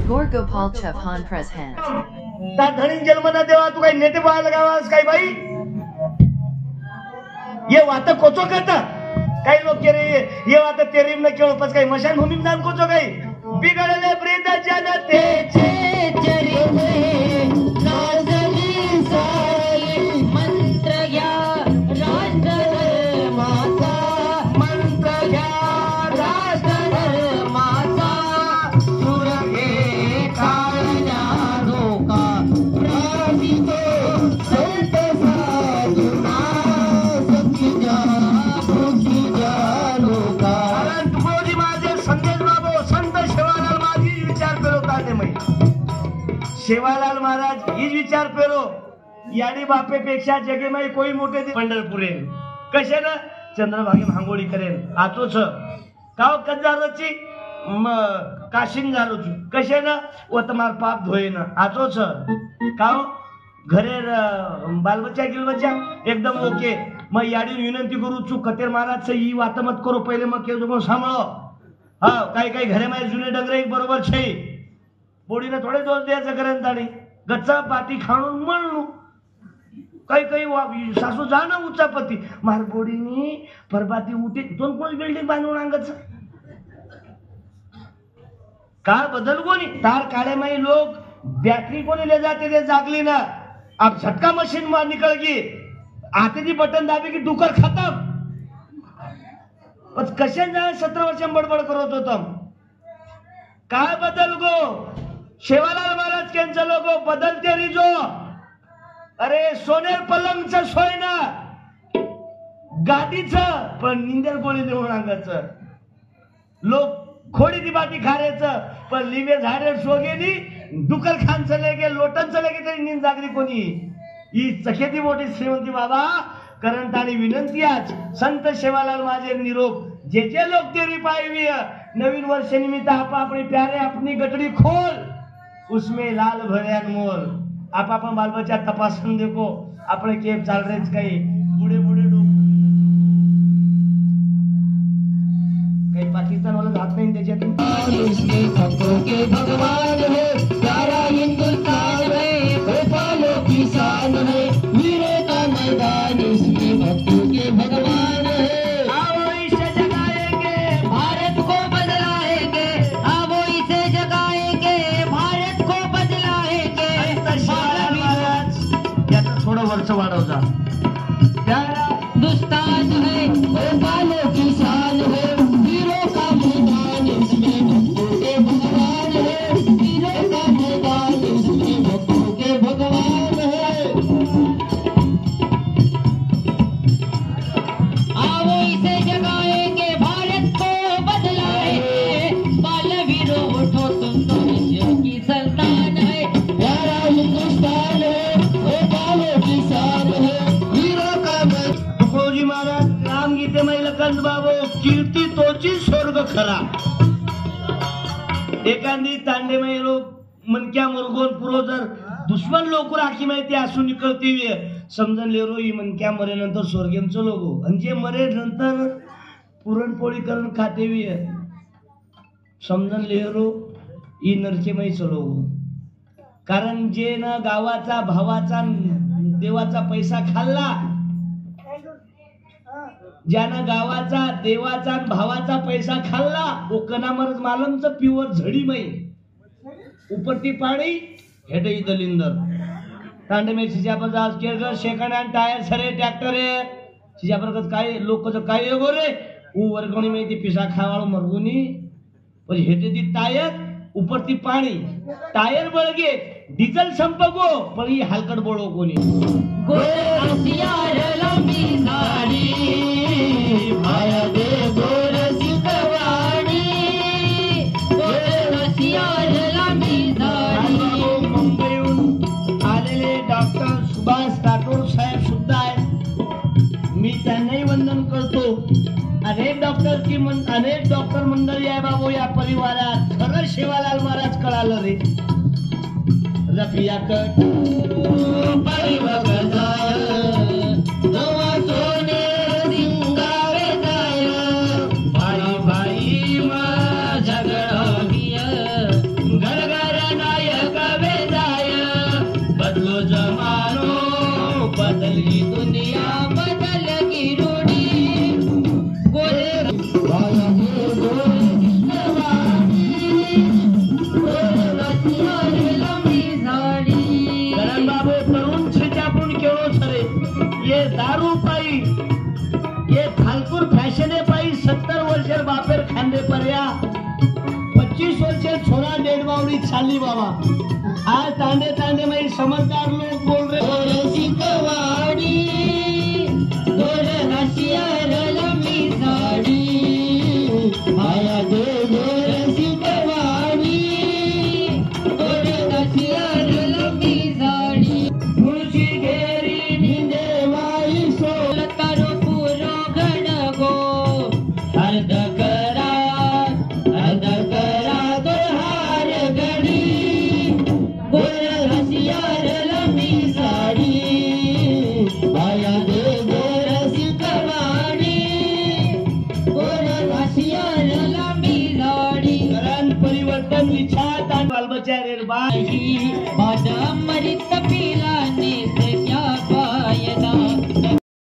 Gorgopal Chevhan press hand. ता धणी जन्मना देवा तू काही नेते पाहायला गावास काय बाई ये वात कोचो करता काही लोक के रे ये वात तेरीम न केळपस काही मशान भूमी नाम कोचो काही बिगडले ब्रीद जनतेचे चरित्रे नाजली सारी मंत्र घ्या राष्ट्र धर्माचा मंत्र घ्या राष्ट्र धर्माचा सुरगे काळ्या धोका प्राणितो संत साधुना सतीजा बुद्धीजा लोका कारण तुकोजी माझे संदेश बाबो संत शेवालाल माझी विचार पेरो काढे मै शेवालाल महाराज हीच विचार पेरो याडी बापेपेक्षा जगेमाई कोई मोठे पंढरपुरे कसे ना चंद्रभागे भांगोळी करेन आतोच काव कजारोची काशीन जारोची कसे ना व तुम्हार पाप धोये ना आतोच काव घरे बालबच्चा गिलबच्चा एकदम ओके मग याडी विनंती करू चू कतेर महाराज ही वात मत करो पहिले मग केजो सांभाळो हा काही काही घरे माय जुने डगरे बरोबर छे बोडीने थोडे दोष द्यायचं करेन ताणी गच्चा पाटी खाणून म्हणू काही काही सासू जा ना उचापती मार बोडीनी परबाती उठी दोन कोण बिल्डिंग बांधून अंगच काळ बदल कोणी तार काळे माई लोक बॅटरी कोणी ले जाते ते जागली ना अब झटका मशीन मार निकल गई आते जी बटन दाबे की डुकर खत्म कशा जाए 17 वर्ष बडबड करत होतो काय बदल गो शेवालाल महाराज केंचा लोगो बदलते रिजो अरे सोनेर पलंगचं सोय ना गादीचं पण निंदर गोळी देऊन अंगाचं लोक खोडी ती बाटी खाऱ्याचं पण लिवे झाडे सोगेनी डुकर खान चले गे लोटन चले गे तरी निंद जागरी कोणी ही चखेती मोठी श्रीमंती बाबा करंट आणि विनंती आज संत शेवालाल माझे निरोप जे जे लोक तेरी पायवी नवीन वर्ष निमित्त आपा अपने प्यारे अपनी गटड़ी खोल उसमें लाल भरे अनमोल आप अपन बाल बच्चा तपासन देखो अपने केप चाल रहे कहीं बूढ़े बूढ़े लोग कहीं पाकिस्तान वाला हाथ नहीं देते भक्तों के भगवान है सारा हिंदुस्तान है भोपालों की शान है वीरों का मैदान इसमें भक्तों के भगवान है आओ इसे जगाएंगे भारत को बदलाएंगे आओ इसे जगाएंगे भारत को बदलाएंगे महाराज याचं थोडं वर्ष वाढवता प्यारा हिंदुस्तान है भोपालों की शान है वीरों का मैदान इसमें भक्तों के भगवान है वीरों का मैदान इसमें भक्तों के भगवान है आओ इसे जगाएंगे भारत को बदलाएंगे बालवीरों उठो तुम तो विश्व की संतान है प्यारा हिंदुस्तान है भोपालों की शान है वीरों का तुकोजी महाराज रामगीते महिला कंद बाबू कीर्ती तोची स्वर्ग खरा एखादी तांडेमय लोक मनक्या मुरगोन पुरो जर दुश्मन लोक राखी माहिती असू निकळती समजून लेरो ही मनक्या मरे नंतर स्वर्गेंचं लोगो आणि जे मरे नंतर पुरणपोळी करून खातेवी समजून लेरो ही नरचेमाईचं लोगो कारण जे ना गावाचा भावाचा देवाचा पैसा खाल्ला ज्यानं गावाचा देवाचा आणि भावाचा पैसा खाल्ला तो कनामरच मालमचं प्युअर झडी मै उपरती पाणी हेडई दलिंदर तांडे में सिजापर जा केरगर शेकड्या टायर सरे ट्रॅक्टर है सिजापर काय लोकचं काय एगो रे ऊ वर्गणी में ती पिसा खावाळो मरगुनी पण हेटे ती टायर उपरती पाणी टायर बळगे डिझेल संपगो पण ही हलकट बोळो कोणी गोरसियार लंबी साडी माया दे गोरसी कवाडी गोरसियार लंबी साडी मुंबईहून आलेले डॉक्टर सुभाष राठोड साहेब सुद्धा आहेत मी त्यांनाही वंदन करतो अनेक डॉक्टर मंडळी आहे बाबू या परिवारात खरं शेवालाल महाराज कळालं रे रफिया कट परिवार सोने सिंगावे जाय भाई भाई मा झगड़ा घर घर शेर बापेर खांदे पर्या 25 वर्षे छोरा डेढ़ बावड़ी छाली बाबा आज तांडे तांडे में समझदार लोग बोल रहे शिकवाड़ी गोर हसियार लंबी साड़ी माया दे गोर शिकवाड़ी गोर हसियार लंबी साड़ी खुशी घेरी नींदे वाई सोल करो पूरो घन गो अर्ध करा हार गड़ी गोर हसियार लंबी साड़ी माया दे गोर शिकवाड़ी गोर हसियार लंबी साड़ी करण परिवर्तन विचार बाल बच्चा रे बाई बादम मरित पिलाने